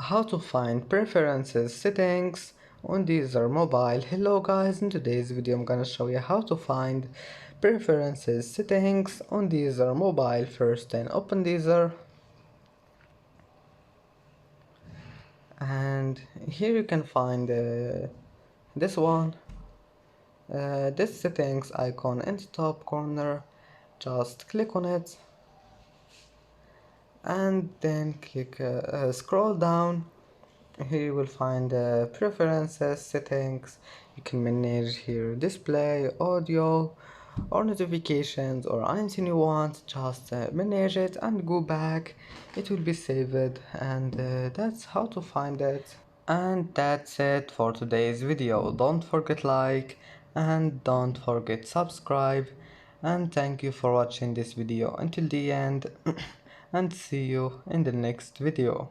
How to find preferences settings on Deezer mobile. Hello guys, in today's video I'm gonna show you how to find preferences settings on Deezer mobile. First then open Deezer, and here you can find this one, this settings icon in the top corner. Just click on it and then scroll down. Here you will find preferences settings. You can manage here display, audio, or notifications, or anything you want. Just manage it and go back. It will be saved, and that's how to find it. And that's it for today's video. Don't forget like and don't forget subscribe, and thank you for watching this video until the end and see you in the next video.